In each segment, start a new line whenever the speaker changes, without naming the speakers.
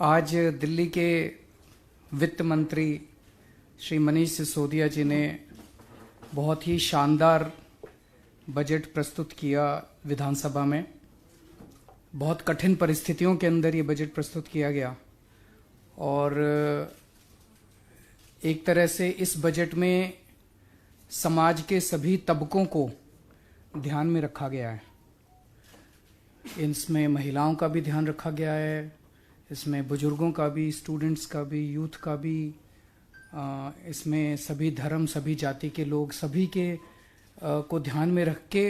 आज दिल्ली के वित्त मंत्री श्री मनीष सिसोदिया जी ने बहुत ही शानदार बजट प्रस्तुत किया विधानसभा में। बहुत कठिन परिस्थितियों के अंदर ये बजट प्रस्तुत किया गया और एक तरह से इस बजट में समाज के सभी तबकों को ध्यान में रखा गया है। इसमें महिलाओं का भी ध्यान रखा गया है, इसमें बुजुर्गों का भी, स्टूडेंट्स का भी, यूथ का भी, इसमें सभी धर्म, सभी जाति के लोग, सभी के को ध्यान में रख के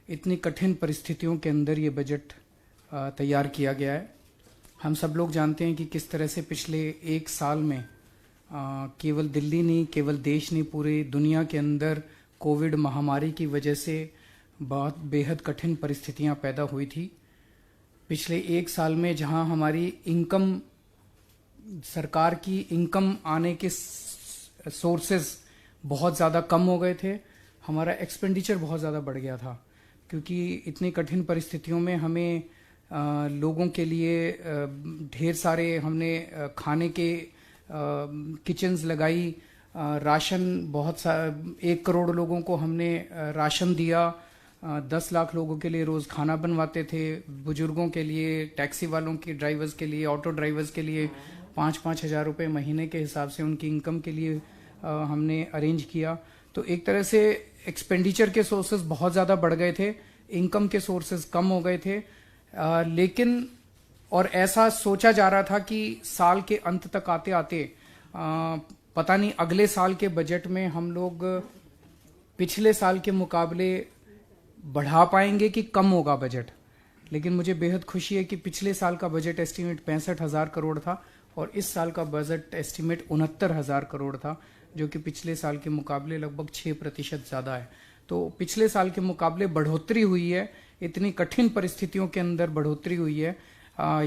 इतनी कठिन परिस्थितियों के अंदर ये बजट तैयार किया गया है। हम सब लोग जानते हैं कि किस तरह से पिछले एक साल में केवल दिल्ली नहीं, केवल देश नहीं, पूरी दुनिया के अंदर कोविड महामारी की वजह से बहुत बेहद कठिन परिस्थितियां पैदा हुई थी। पिछले एक साल में जहां हमारी इनकम, सरकार की इनकम आने के सोर्सेज बहुत ज़्यादा कम हो गए थे, हमारा एक्सपेंडिचर बहुत ज़्यादा बढ़ गया था, क्योंकि इतनी कठिन परिस्थितियों में हमें लोगों के लिए ढेर सारे हमने खाने के किचन्स लगाई, राशन बहुत सा 1 करोड़ लोगों को हमने राशन दिया, 10 लाख लोगों के लिए रोज़ खाना बनवाते थे, बुजुर्गों के लिए, टैक्सी वालों के ड्राइवर्स के लिए, ऑटो ड्राइवर्स के लिए 5-5 हज़ार रुपये महीने के हिसाब से उनकी इनकम के लिए हमने अरेंज किया। तो एक तरह से एक्सपेंडिचर के सोर्सेज बहुत ज़्यादा बढ़ गए थे, इनकम के सोर्सेज कम हो गए थे, लेकिन और ऐसा सोचा जा रहा था कि साल के अंत तक आते आते पता नहीं अगले साल के बजट में हम लोग पिछले साल के मुकाबले बढ़ा पाएंगे कि कम होगा बजट। लेकिन मुझे बेहद खुशी है कि पिछले साल का बजट एस्टीमेट 65,000 करोड़ था और इस साल का बजट एस्टीमेट 69,000 करोड़ था, जो कि पिछले साल के मुकाबले लगभग 6% ज़्यादा है। तो पिछले साल के मुकाबले बढ़ोतरी हुई है, इतनी कठिन परिस्थितियों के अंदर बढ़ोतरी हुई है।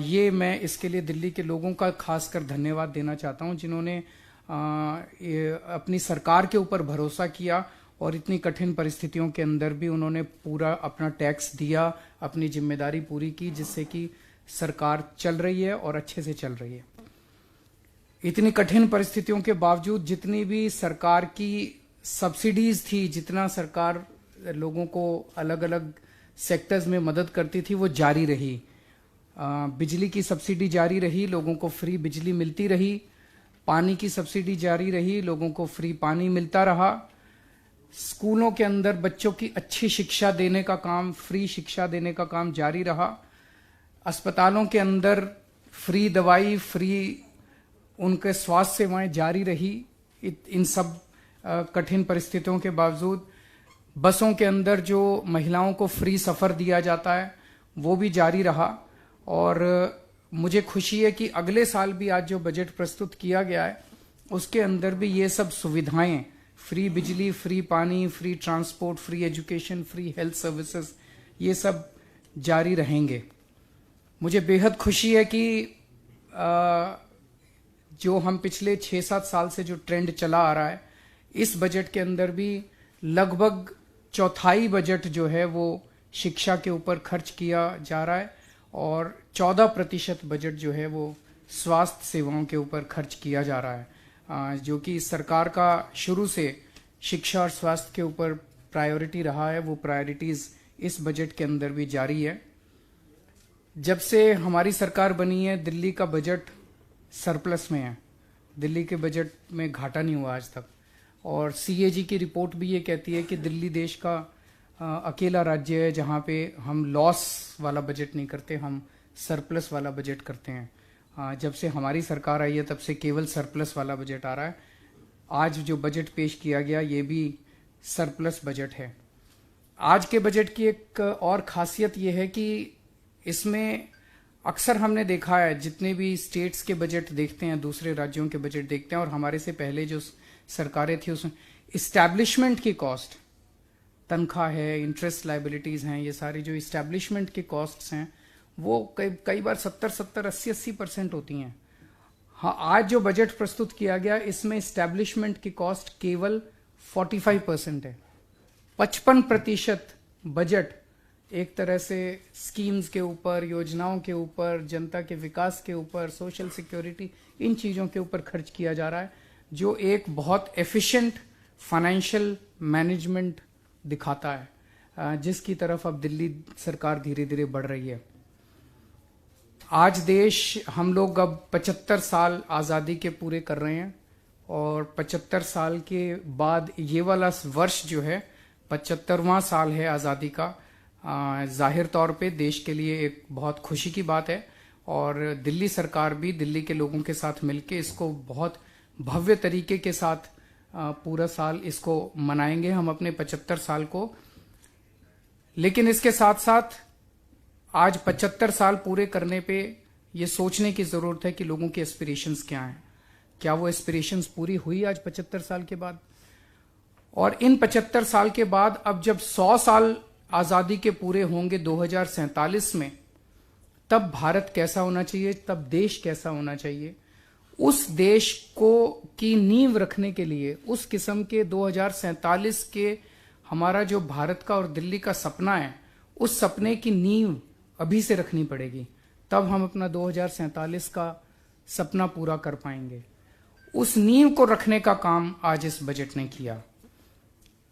ये मैं इसके लिए दिल्ली के लोगों का खासकर धन्यवाद देना चाहता हूं, जिन्होंने अपनी सरकार के ऊपर भरोसा किया और इतनी कठिन परिस्थितियों के अंदर भी उन्होंने पूरा अपना टैक्स दिया, अपनी जिम्मेदारी पूरी की, जिससे कि सरकार चल रही है और अच्छे से चल रही है। इतनी कठिन परिस्थितियों के बावजूद जितनी भी सरकार की सब्सिडीज थी, जितना सरकार लोगों को अलग अलग सेक्टर्स में मदद करती थी, वो जारी रही। बिजली की सब्सिडी जारी रही, लोगों को फ्री बिजली मिलती रही, पानी की सब्सिडी जारी रही, लोगों को फ्री पानी मिलता रहा, स्कूलों के अंदर बच्चों की अच्छी शिक्षा देने का काम, फ्री शिक्षा देने का काम जारी रहा, अस्पतालों के अंदर फ्री दवाई, फ्री उनके स्वास्थ्य सेवाएं जारी रही। इन सब कठिन परिस्थितियों के बावजूद बसों के अंदर जो महिलाओं को फ्री सफ़र दिया जाता है वो भी जारी रहा। और मुझे खुशी है कि अगले साल भी आज जो बजट प्रस्तुत किया गया है उसके अंदर भी ये सब सुविधाएं, फ्री बिजली, फ्री पानी, free transport, free education, free health services, ये सब जारी रहेंगे। मुझे बेहद खुशी है कि जो हम पिछले 6-7 साल से जो ट्रेंड चला आ रहा है, इस बजट के अंदर भी लगभग चौथाई बजट जो है वो शिक्षा के ऊपर खर्च किया जा रहा है और 14% बजट जो है वो स्वास्थ्य सेवाओं के ऊपर खर्च किया जा रहा है, जो कि सरकार का शुरू से शिक्षा और स्वास्थ्य के ऊपर प्रायोरिटी रहा है। वो प्रायोरिटीज इस बजट के अंदर भी जारी है। जब से हमारी सरकार बनी है, दिल्ली का बजट सरप्लस में है, दिल्ली के बजट में घाटा नहीं हुआ आज तक। और सीएजी की रिपोर्ट भी ये कहती है कि दिल्ली देश का अकेला राज्य है जहाँ पे हम लॉस वाला बजट नहीं करते, हम सरप्लस वाला बजट करते हैं। जब से हमारी सरकार आई है तब से केवल सरप्लस वाला बजट आ रहा है। आज जो बजट पेश किया गया ये भी सरप्लस बजट है। आज के बजट की एक और खासियत ये है कि इसमें अक्सर हमने देखा है, जितने भी स्टेट्स के बजट देखते हैं, दूसरे राज्यों के बजट देखते हैं और हमारे से पहले जो सरकारें थी उसमें इस्टेब्लिशमेंट की कॉस्ट, तनख्वाह है, इंटरेस्ट लाइबिलिटीज हैं, ये सारी जो इस्टेब्लिशमेंट की कॉस्ट्स हैं वो कई बार 70-70, 80-80% होती हैं। हाँ, आज जो बजट प्रस्तुत किया गया इसमें इस्टेब्लिशमेंट की कॉस्ट केवल 45% है। 55% बजट एक तरह से स्कीम्स के ऊपर, योजनाओं के ऊपर, जनता के विकास के ऊपर, सोशल सिक्योरिटी, इन चीज़ों के ऊपर खर्च किया जा रहा है, जो एक बहुत एफिशिएंट फाइनेंशियल मैनेजमेंट दिखाता है, जिसकी तरफ अब दिल्ली सरकार धीरे धीरे बढ़ रही है। आज देश, हम लोग अब 75 साल आज़ादी के पूरे कर रहे हैं, और 75 साल के बाद ये वाला वर्ष जो है 75वां साल है आज़ादी का। जाहिर तौर पे देश के लिए एक बहुत खुशी की बात है, और दिल्ली सरकार भी दिल्ली के लोगों के साथ मिलके इसको बहुत भव्य तरीके के साथ पूरा साल इसको मनाएंगे हम अपने 75 साल को। लेकिन इसके साथ साथ आज 75 साल पूरे करने पे ये सोचने की जरूरत है कि लोगों की एस्पिरेशंस क्या हैं, क्या वो एस्पिरेशंस पूरी हुई आज 75 साल के बाद। और इन 75 साल के बाद अब जब 100 साल आजादी के पूरे होंगे 2047 में, तब भारत कैसा होना चाहिए, तब देश कैसा होना चाहिए, उस देश को की नींव रखने के लिए, उस किस्म के 2047 के हमारा जो भारत का और दिल्ली का सपना है, उस सपने की नींव अभी से रखनी पड़ेगी, तब हम अपना 2047 का सपना पूरा कर पाएंगे। उस नींव को रखने का काम आज इस बजट ने किया।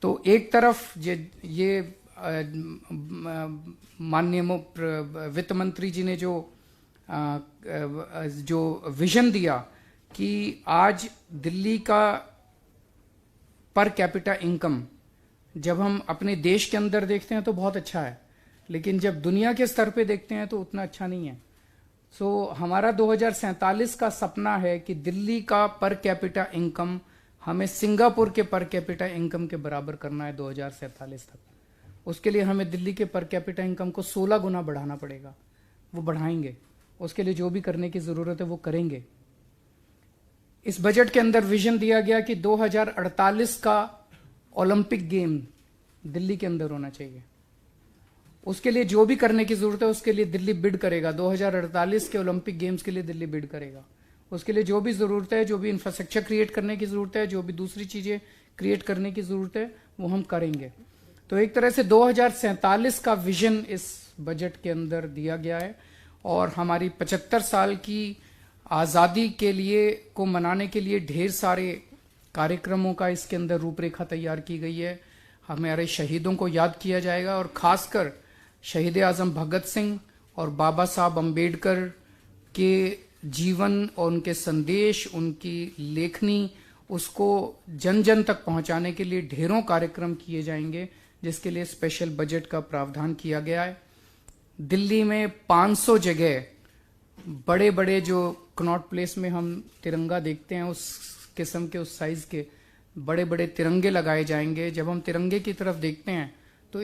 तो एक तरफ ये माननीय वित्त मंत्री जी ने जो विजन दिया कि आज दिल्ली का पर कैपिटा इनकम जब हम अपने देश के अंदर देखते हैं तो बहुत अच्छा है, लेकिन जब दुनिया के स्तर पे देखते हैं तो उतना अच्छा नहीं है। हमारा 2047 का सपना है कि दिल्ली का पर कैपिटा इनकम हमें सिंगापुर के पर कैपिटा इनकम के बराबर करना है 2047 तक। उसके लिए हमें दिल्ली के पर कैपिटा इनकम को 16 गुना बढ़ाना पड़ेगा। वो बढ़ाएंगे, उसके लिए जो भी करने की जरूरत है वो करेंगे। इस बजट के अंदर विजन दिया गया कि 2048 का ओलंपिक गेम दिल्ली के अंदर होना चाहिए। उसके लिए जो भी करने की जरूरत है उसके लिए दिल्ली बिड करेगा। 2048 के ओलंपिक गेम्स के लिए दिल्ली बिड करेगा। उसके लिए जो भी जरूरत है, जो भी इंफ्रास्ट्रक्चर क्रिएट करने की जरूरत है, जो भी दूसरी चीजें क्रिएट करने की जरूरत है, वो हम करेंगे। तो एक तरह से 2047 का विजन इस बजट के अंदर दिया गया है, और हमारी 75 साल की आजादी के लिए को मनाने के लिए ढेर सारे कार्यक्रमों का इसके अंदर रूपरेखा तैयार की गई है। हमारे शहीदों को याद किया जाएगा, और खासकर शहीद आजम भगत सिंह और बाबा साहब अम्बेडकर के जीवन और उनके संदेश, उनकी लेखनी, उसको जन जन तक पहुंचाने के लिए ढेरों कार्यक्रम किए जाएंगे, जिसके लिए स्पेशल बजट का प्रावधान किया गया है। दिल्ली में 500 जगह बड़े बड़े, जो कनॉट प्लेस में हम तिरंगा देखते हैं उस किस्म के, उस साइज के बड़े बड़े तिरंगे लगाए जाएंगे। जब हम तिरंगे की तरफ देखते हैं तो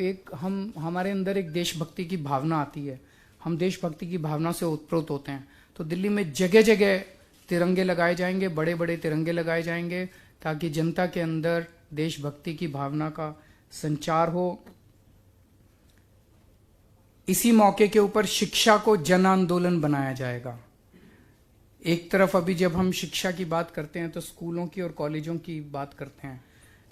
हमारे अंदर एक देशभक्ति की भावना आती है, हम देशभक्ति की भावना से ओतप्रोत होते हैं। तो दिल्ली में जगह जगह तिरंगे लगाए जाएंगे, बड़े बड़े तिरंगे लगाए जाएंगे, ताकि जनता के अंदर देशभक्ति की भावना का संचार हो। इसी मौके के ऊपर शिक्षा को जन आंदोलन बनाया जाएगा। एक तरफ अभी जब हम शिक्षा की बात करते हैं तो स्कूलों की और कॉलेजों की बात करते हैं,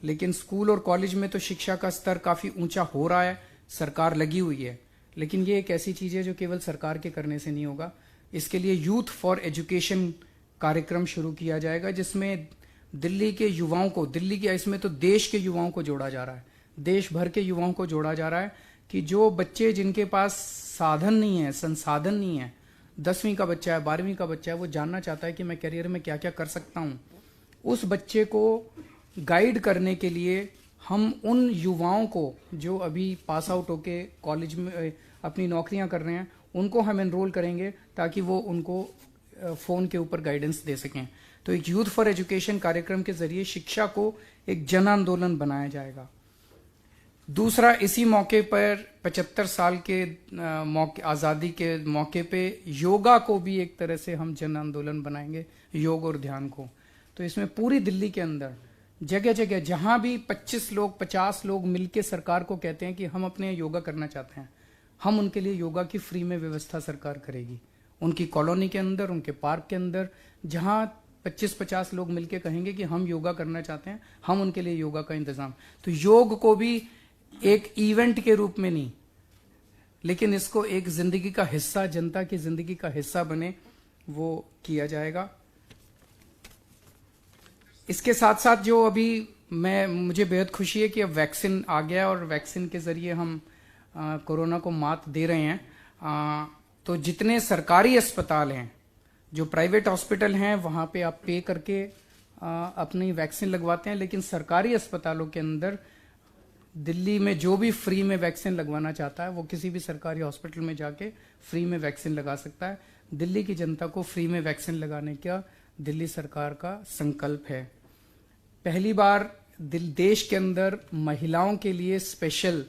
लेकिन स्कूल और कॉलेज में तो शिक्षा का स्तर काफी ऊंचा हो रहा है, सरकार लगी हुई है। लेकिन ये एक ऐसी चीज है जो केवल सरकार के करने से नहीं होगा। इसके लिए यूथ फॉर एजुकेशन कार्यक्रम शुरू किया जाएगा, जिसमें दिल्ली के युवाओं को, दिल्ली के, इसमें तो देश के युवाओं को जोड़ा जा रहा है, देश भर के युवाओं को जोड़ा जा रहा है, कि जो बच्चे जिनके पास साधन नहीं है, संसाधन नहीं है, 10वीं का बच्चा है, 12वीं का बच्चा है, वो जानना चाहता है कि मैं करियर में क्या क्या कर सकता हूं, उस बच्चे को गाइड करने के लिए हम उन युवाओं को जो अभी पास आउट होके कॉलेज में अपनी नौकरियां कर रहे हैं, उनको हम एनरोल करेंगे ताकि वो उनको फोन के ऊपर गाइडेंस दे सकें। तो एक यूथ फॉर एजुकेशन कार्यक्रम के जरिए शिक्षा को एक जन आंदोलन बनाया जाएगा। दूसरा, इसी मौके पर 75 साल के मौके, आजादी के मौके पे योगा को भी एक तरह से हम जन आंदोलन बनाएंगे, योग और ध्यान को। तो इसमें पूरी दिल्ली के अंदर जगह जगह जहां भी 25 लोग 50 लोग मिलके सरकार को कहते हैं कि हम अपने योगा करना चाहते हैं, हम उनके लिए योगा की फ्री में व्यवस्था सरकार करेगी। उनकी कॉलोनी के अंदर, उनके पार्क के अंदर, जहां 25-50 लोग मिलके कहेंगे कि हम योगा करना चाहते हैं, हम उनके लिए योगा का इंतजाम। तो योग को भी एक इवेंट के रूप में नहीं, लेकिन इसको एक जिंदगी का हिस्सा, जनता की जिंदगी का हिस्सा बने, वो किया जाएगा। इसके साथ साथ जो अभी मुझे बेहद खुशी है कि अब वैक्सीन आ गया और वैक्सीन के जरिए हम कोरोना को मात दे रहे हैं। तो जितने सरकारी अस्पताल हैं, जो प्राइवेट हॉस्पिटल हैं, वहां पे आप पे करके अपनी वैक्सीन लगवाते हैं, लेकिन सरकारी अस्पतालों के अंदर दिल्ली में जो भी फ्री में वैक्सीन लगवाना चाहता है वो किसी भी सरकारी हॉस्पिटल में जाके फ्री में वैक्सीन लगा सकता है। दिल्ली की जनता को फ्री में वैक्सीन लगाने का दिल्ली सरकार का संकल्प है। पहली बार देश के अंदर महिलाओं के लिए स्पेशल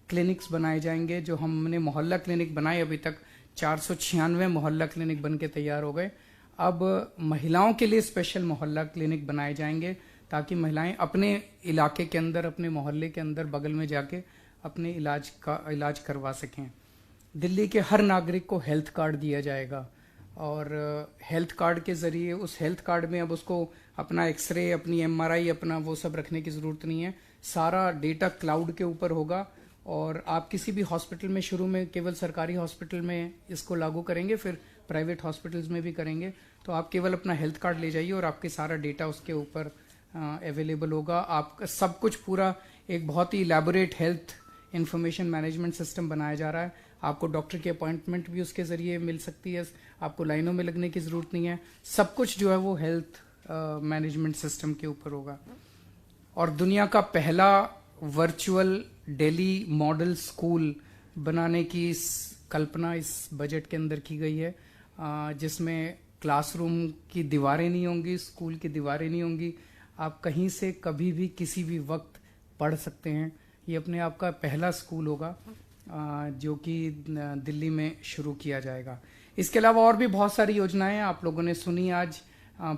क्लिनिक्स बनाए जाएंगे। जो हमने मोहल्ला क्लिनिक बनाए, अभी तक 496 मोहल्ला क्लिनिक बन के तैयार हो गए। अब महिलाओं के लिए स्पेशल मोहल्ला क्लिनिक बनाए जाएंगे ताकि महिलाएं अपने इलाके के अंदर, अपने मोहल्ले के अंदर, बगल में जाके अपने इलाज करवा सकें। दिल्ली के हर नागरिक को हेल्थ कार्ड दिया जाएगा और हेल्थ कार्ड के जरिए उस हेल्थ कार्ड में अब उसको अपना एक्सरे, अपनी MRI, अपना वो सब रखने की जरूरत नहीं है। सारा डेटा क्लाउड के ऊपर होगा और आप किसी भी हॉस्पिटल में, शुरू में केवल सरकारी हॉस्पिटल में इसको लागू करेंगे, फिर प्राइवेट हॉस्पिटल्स में भी करेंगे। तो आप केवल अपना हेल्थ कार्ड ले जाइए और आपके सारा डेटा उसके ऊपर अवेलेबल होगा। आपका सब कुछ पूरा एक बहुत ही elaborate health information management system बनाया जा रहा है। आपको डॉक्टर की अपॉइंटमेंट भी उसके जरिए मिल सकती है, आपको लाइनों में लगने की जरूरत नहीं है। सब कुछ जो है वो हेल्थ मैनेजमेंट सिस्टम के ऊपर होगा। और दुनिया का पहला वर्चुअल दिल्ली मॉडल स्कूल बनाने की कल्पना इस बजट के अंदर की गई है, जिसमें क्लासरूम की दीवारें नहीं होंगी, स्कूल की दीवारें नहीं होंगी। आप कहीं से कभी भी किसी भी वक्त पढ़ सकते हैं। ये अपने आप का पहला स्कूल होगा जो कि दिल्ली में शुरू किया जाएगा। इसके अलावा और भी बहुत सारी योजनाएं आप लोगों ने सुनी आज।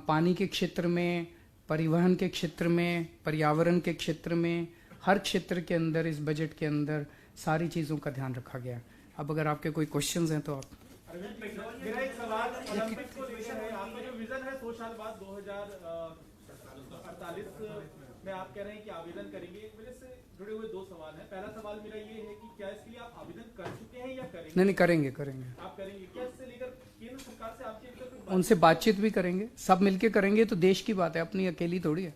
पानी के क्षेत्र में, परिवहन के क्षेत्र में, पर्यावरण के क्षेत्र में, हर क्षेत्र के अंदर इस बजट के अंदर सारी चीज़ों का ध्यान रखा गया। अब अगर आपके कोई क्वेश्चंस हैं तो आप।
मेरा एक सवाल ओलंपिक्स को लेकर है। आपका जो विजन है 100 साल बाद 2048 में आप कह रहे हैं कि आवेदन करेंगे, मेरे से जुड़े हुए दो सवाल हैं। पहला सवाल मेरा ये है कि क्या इसके लिए आप आवेदन कर चुके हैं या करेंगे?
नहीं, करेंगे।
आप करेंगे क्या? इससे लेकर केंद्र सरकार से आपकी
उनसे बातचीत भी करेंगे, सब मिलके करेंगे। तो देश की बात है, अपनी अकेली थोड़ी है।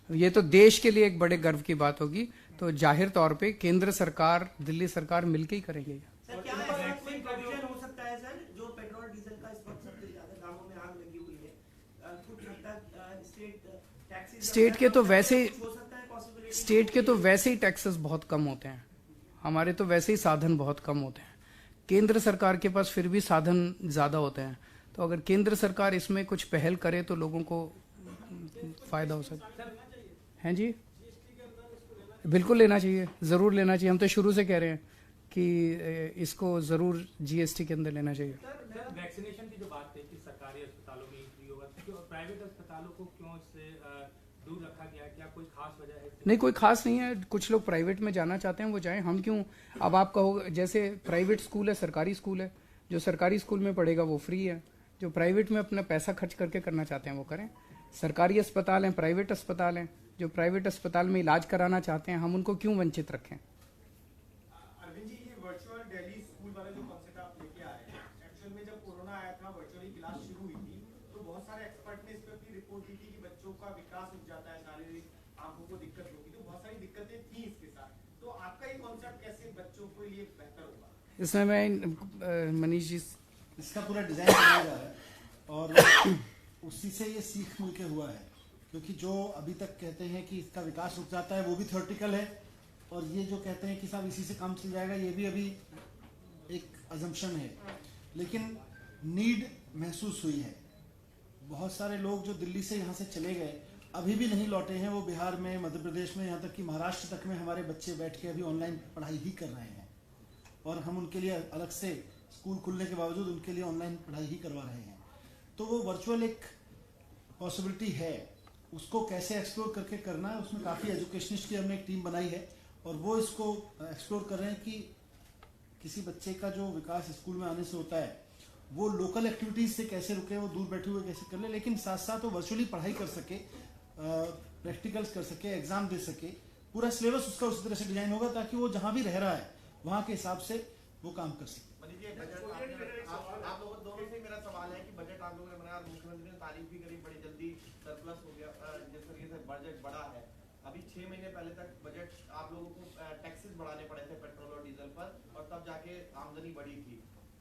ये तो देश के लिए एक बड़े गर्व की बात होगी। तो जाहिर तौर पे केंद्र सरकार, दिल्ली सरकार मिलके ही करेंगे।
सर, क्या ऐसा कोई प्रोविजन हो सकता है सर, जो पेट्रोल डीजल का इस वक्त सबसे ज्यादा दामों में आग लगी हुई है,
स्टेट के तो वैसे ही टैक्सेस बहुत कम होते हैं, हमारे तो वैसे ही साधन बहुत कम होते हैं। केंद्र सरकार के पास फिर भी साधन ज्यादा होते हैं। तो अगर केंद्र सरकार इसमें कुछ पहल करे तो लोगों को फायदा हो सकता है। जी बिल्कुल लेना चाहिए, जरूर लेना चाहिए। हम तो शुरू से कह रहे हैं कि इसको जरूर GST के अंदर लेना चाहिए।
वैक्सीनेशन की जो बात थी कि सरकारी अस्पतालों में फ्री होगा, तो प्राइवेट अस्पतालों को क्यों इससे दूर रखा गया? क्या कोई खास वजह है?
नहीं, कोई खास नहीं है। कुछ लोग प्राइवेट में जाना चाहते हैं, वो जाएं, हम क्यों। अब आप कहोगे जैसे प्राइवेट स्कूल है, सरकारी स्कूल है, जो सरकारी स्कूल में पढ़ेगा वो फ्री है। जो प्राइवेट में अपना पैसा खर्च करके करना चाहते हैं वो करें। सरकारी अस्पताल हैं, प्राइवेट अस्पताल हैं। जो प्राइवेट अस्पताल में इलाज कराना चाहते हैं हम उनको क्यों वंचित रखें।
अरविंद जी, ये वर्चुअल दिल्ली स्कूल वाला जो कॉन्सेप्ट आप लेके आए हैं, एक्चुअल में जब कोरोना आया था, वर्चुअली क्लास शुरू हुई थी, तो बहुत सारे एक्सपर्ट ने इस पर अपनी रिपोर्ट दी थी कि बच्चों का विकास रुक जाता है, शारीरिक आंखों को दिक्कत होगी। तो बहुत सारी दिक्कतें थी इसके साथ। तो आपका ये कॉन्सेप्ट कैसे बच्चों के लिए बेहतर होगा?
इसमें मैं मनीष जी,
इसका पूरा डिजाइन बनाया जा रहा है और उसी से ये सीख मिलके हुआ है। क्योंकि जो अभी तक कहते हैं कि इसका विकास रुक जाता है वो भी थ्योरेटिकल है, और ये जो कहते हैं कि साहब इसी से काम चल जाएगा ये भी अभी एक अजम्पशन है। लेकिन नीड महसूस हुई है। बहुत सारे लोग जो दिल्ली से यहाँ से चले गए अभी भी नहीं लौटे हैं। वो बिहार में, मध्य प्रदेश में, यहाँ तक कि महाराष्ट्र तक में हमारे बच्चे बैठ के अभी ऑनलाइन पढ़ाई ही कर रहे हैं, और हम उनके लिए अलग से स्कूल खुलने के बावजूद उनके लिए ऑनलाइन पढ़ाई ही करवा रहे हैं। तो वो वर्चुअल एक पॉसिबिलिटी है, उसको कैसे एक्सप्लोर करके करना है, उसमें काफ़ी एजुकेशनिस्ट की हमने एक टीम बनाई है और वो इसको एक्सप्लोर कर रहे हैं कि किसी बच्चे का जो विकास स्कूल में आने से होता है वो लोकल एक्टिविटीज से कैसे रुके, वो दूर बैठे हुए कैसे कर ले, लेकिन साथ साथ वो वर्चुअली पढ़ाई कर सके, प्रैक्टिकल्स कर सके, एग्जाम दे सके। पूरा सिलेबस उसका उसी तरह से डिजाइन होगा ताकि वो जहाँ भी रह रहा है वहाँ के हिसाब से वो काम कर सकते हैं।
मनीष जी, बजट आप लोगों दोनों से मेरा सवाल है कि बजट आप लोगों ने बनाया और मुख्यमंत्री ने तारीफ भी करी, बड़ी जल्दी सरप्लस हो गया, जिस तरीके से बजट बढ़ा है। अभी 6 महीने पहले तक बजट आप लोगों को टैक्सेस बढ़ाने पड़े थे पेट्रोल और डीजल पर, और तब जाके आमदनी बढ़ी थी।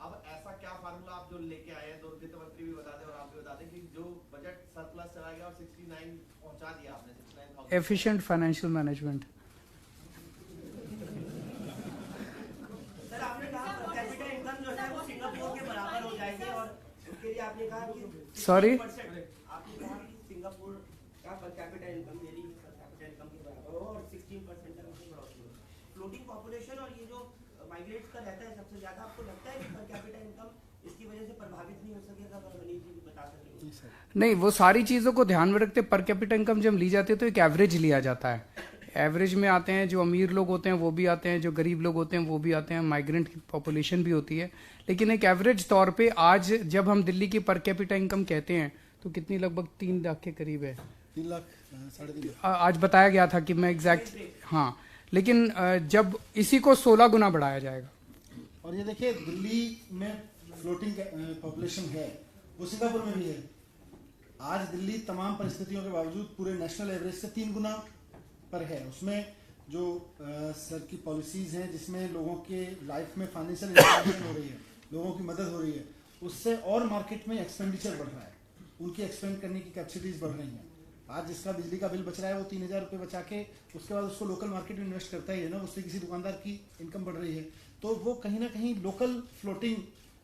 अब ऐसा क्या फार्मूला आप जो लेके आए हैं, दो वित्त मंत्री भी बता दें और आप भी बता दें कि जो बजट सरप्लस चला गया और 69 पहुंचा दिया आपने 69,000।
Efficient financial management.
सर आपने कहा पर कैपिटा इनकम जो है वो सिंगापुर के बराबर हो जाएगी, और उसके लिए आपने कहा कि
Sorry?
16% आपने कहा कि सिंगापुर का पर कैपिटा इनकम मेरी पर कैपिटा इनकम के बराबर हो और 16% तक उसकी बढ़ोतरी हो। फ्लोटिंग पॉपुलेशन और ये जो माइग्रेट्स का रहता है सबसे ज्यादा, आपको लगता है कि पर कैपिटा इनकम इसकी वजह से प्रभावित नहीं हो सकेगा? अगर मनीष जी बता सकेंगे।
नहीं, वो सारी चीज़ों को ध्यान में रखते पर कैपिटा इनकम जब ली जाती है तो एक एवरेज लिया जाता है। एवरेज में आते हैं जो अमीर लोग होते हैं वो भी आते हैं, जो गरीब लोग होते हैं वो भी आते हैं, माइग्रेंट की पॉपुलेशन भी होती है। लेकिन एक एवरेज तौर पे आज जब हम दिल्ली की पर कैपिटा इनकम कहते हैं तो कितनी, लगभग 3 लाख के करीब है।
3 लाख 3.5 लाख
आज बताया गया था कि मैं एग्जैक्ट, हाँ, लेकिन जब इसी को 16 गुना बढ़ाया जाएगा।
और ये देखिए दिल्ली में फ्लोटिंग पॉपुलेशन है, वो सिंगापुर में भी है। आज दिल्ली तमाम परिस्थितियों के बावजूद पूरे नेशनल एवरेज से 3 गुना पर है। उसमें जो सर की पॉलिसीज हैं जिसमें लोगों के लाइफ में फाइनेंशियल इंटरवेंशन हो रही है, लोगों की मदद हो रही है, उससे और मार्केट में एक्सपेंडिचर बढ़ रहा है, उनकी एक्सपेंड करने की कैपेसिटीज बढ़ रही हैं। आज जिसका बिजली का बिल बच रहा है वो 3,000 रुपये बचा के उसके बाद उसको लोकल मार्केट में इन्वेस्ट करता ही है ना, उससे किसी दुकानदार की इनकम बढ़ रही है, तो वो कहीं ना कहीं लोकल फ्लोटिंग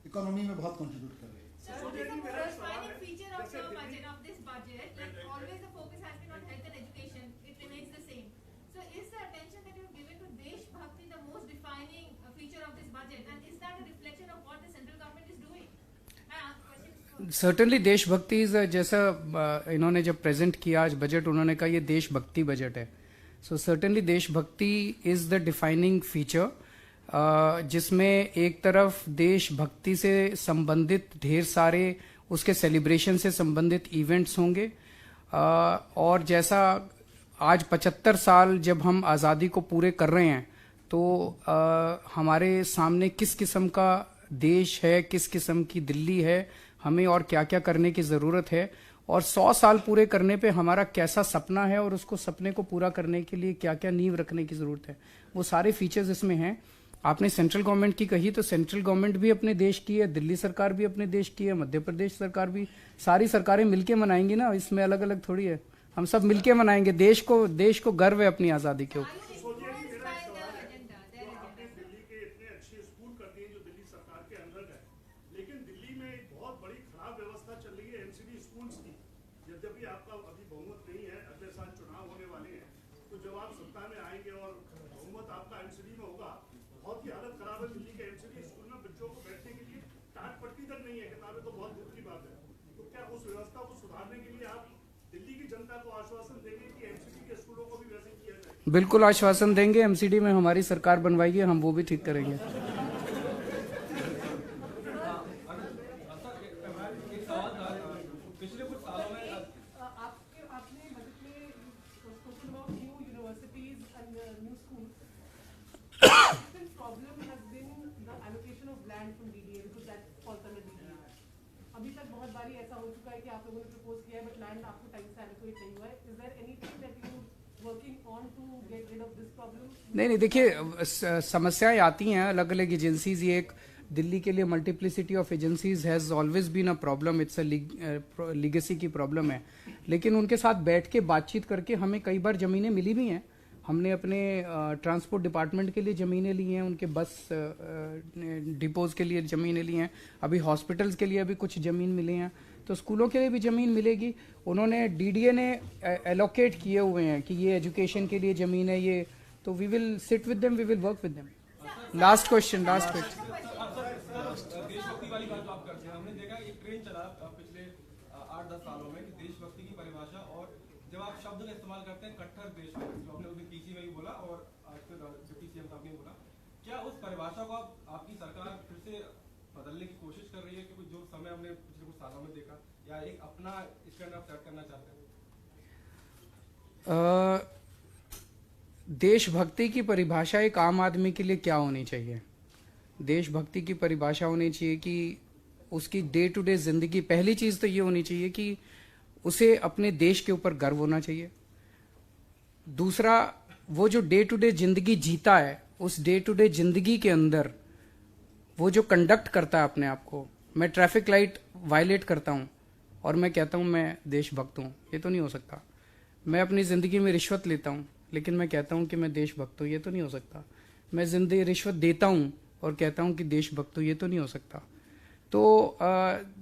इकोनॉमी में बहुत कंट्रीब्यूट कर रही है।
Sir, what is the corresponding feature of your budget, of this budget? Like always the focus has been on health and education. It remains the same. So is the attention that you've given to Desh Bhakti the most defining feature of this budget? And is that a reflection of what the central government is doing?
Certainly देशभक्ति जैसा इन्होंने जब present किया आज budget, उन्होंने कहा ये देशभक्ति बजट है। सो सर्टनली देशभक्ति इज द डिफाइनिंग फीचर, जिसमें एक तरफ देशभक्ति से संबंधित ढेर सारे उसके सेलिब्रेशन से संबंधित इवेंट्स होंगे, और जैसा आज 75 साल जब हम आज़ादी को पूरे कर रहे हैं तो हमारे सामने किस किस्म का देश है, किस किस्म की दिल्ली है, हमें और क्या क्या करने की ज़रूरत है, और 100 साल पूरे करने पे हमारा कैसा सपना है और उसको सपने को पूरा करने के लिए क्या क्या नींव रखने की ज़रूरत है, वो सारे फीचर्स इसमें हैं। आपने सेंट्रल गवर्नमेंट की कही तो सेंट्रल गवर्नमेंट भी अपने देश की है, दिल्ली सरकार भी अपने देश की है, मध्य प्रदेश सरकार भी, सारी सरकारें मिलके मनाएंगी ना, इसमें अलग अलग थोड़ी है, हम सब मिलके मनाएंगे। देश को गर्व है अपनी आज़ादी के ऊपर। बिल्कुल आश्वासन देंगे, एमसीडी में हमारी सरकार बनवाएगी, हम वो भी ठीक करेंगे।
पिछले कुछ सालों में आपने बजट में spoken about new universities and new schools. The problem has been the allocation of land from DDA because that falls under DDA. अभी तक बहुत बारी ऐसा हो चुका है कि आप लोगों ने प्रपोज किया है बट लैंड आपको टाइम से एलोकेट नहीं हुआ है। Is there anything that you working on to get rid of this problem?
नहीं, देखिए समस्याएं आती हैं अलग अलग एजेंसीज, ये एक दिल्ली के लिए multiplicity of agencies has always been a problem, it's a legacy की प्रॉब्लम है। लेकिन उनके साथ बैठ के बातचीत करके हमें कई बार ज़मीनें मिली भी हैं। हमने अपने ट्रांसपोर्ट डिपार्टमेंट के लिए ज़मीनें ली हैं, उनके बस डिपोज के लिए ज़मीनें ली हैं, अभी हॉस्पिटल्स के लिए अभी कुछ ज़मीन मिली हैं, तो स्कूलों के लिए भी ज़मीन मिलेगी। उन्होंने डीडीए ने एलोकेट किए हुए हैं कि ये एजुकेशन के लिए ज़मीन है, ये तो we will sit with them, we will work with them. Last question
देशभक्ति वाली बात जो आप करते हैं, हमने देखा एक ट्रेंड चला पिछले 8-10 सालों में कि देशभक्ति की परिभाषा, और जब आप शब्द का इस्तेमाल करते हैं कट्टर देशभक्ति, जो हमने उस दिन पीसी में भी बोला और आज फिर डिप्टी सीएम साहब ने बोला, क्या उस परिभाषा को आपकी सरकार फिर से बदलने की कोशिश कर रही है? क्योंकि जो समय हमने पिछले कुछ सालों में देखा, या एक अपना स्टैंड आप सेट करना चाहते हैं?
देशभक्ति की परिभाषा एक आम आदमी के लिए क्या होनी चाहिए? देशभक्ति की परिभाषा होनी चाहिए कि उसकी डे टू डे जिंदगी, पहली चीज तो ये होनी चाहिए कि उसे अपने देश के ऊपर गर्व होना चाहिए। दूसरा, वो जो डे टू डे जिंदगी जीता है, उस डे टू डे जिंदगी के अंदर वो जो कंडक्ट करता है अपने आप को, मैं ट्रैफिक लाइट वायलेट करता हूं और मैं कहता हूं मैं देशभक्त हूं, ये तो नहीं हो सकता। मैं अपनी जिंदगी में रिश्वत लेता हूं लेकिन मैं कहता हूं कि मैं देशभक्त हूं, ये तो नहीं हो सकता। मैं जिंदगी रिश्वत देता हूं और कहता हूं कि देशभक्त हूं, ये तो नहीं हो सकता। तो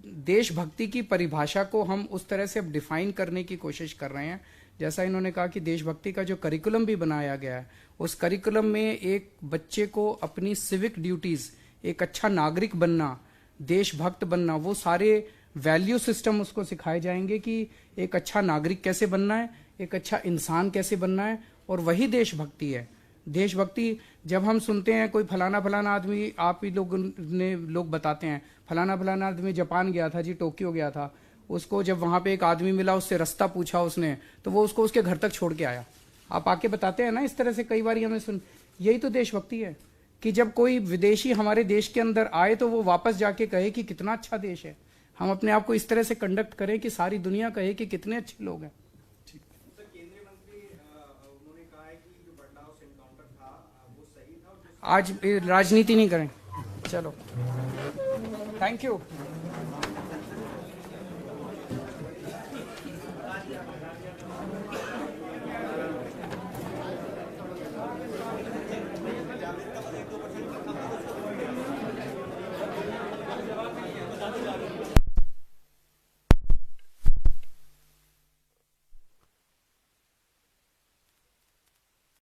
देशभक्ति की परिभाषा को हम उस तरह से अब डिफाइन करने की कोशिश कर रहे हैं, जैसा इन्होंने कहा कि देशभक्ति का जो करिकुलम भी बनाया गया है, उस करिकुलम में एक बच्चे को अपनी सिविक ड्यूटीज, एक अच्छा नागरिक बनना, देशभक्त बनना, वो सारे वैल्यू सिस्टम उसको सिखाए जाएंगे कि एक अच्छा नागरिक कैसे बनना है, एक अच्छा इंसान कैसे बनना है, और वही देशभक्ति है। देशभक्ति जब हम सुनते हैं कोई फलाना फलाना आदमी, आप ही लोग बताते हैं फलाना फलाना आदमी जापान गया था जी, टोक्यो गया था, उसको जब वहां पे एक आदमी मिला, उससे रास्ता पूछा उसने, तो वो उसको उसके घर तक छोड़ के आया। आप आके बताते हैं ना इस तरह से, कई बार हमें सुन, यही तो देशभक्ति है कि जब कोई विदेशी हमारे देश के अंदर आए तो वो वापस जाके कहे कि कितना अच्छा देश है। हम अपने आप को इस तरह से कंडक्ट करें कि सारी दुनिया कहे कि कितने अच्छे लोग हैं।
सर, केंद्रीय मंत्री उन्होंने कहा है कि जो बटला हाउस एनकाउंटर था वो सही था।
आज राजनीति नहीं करें, चलो, थैंक यू।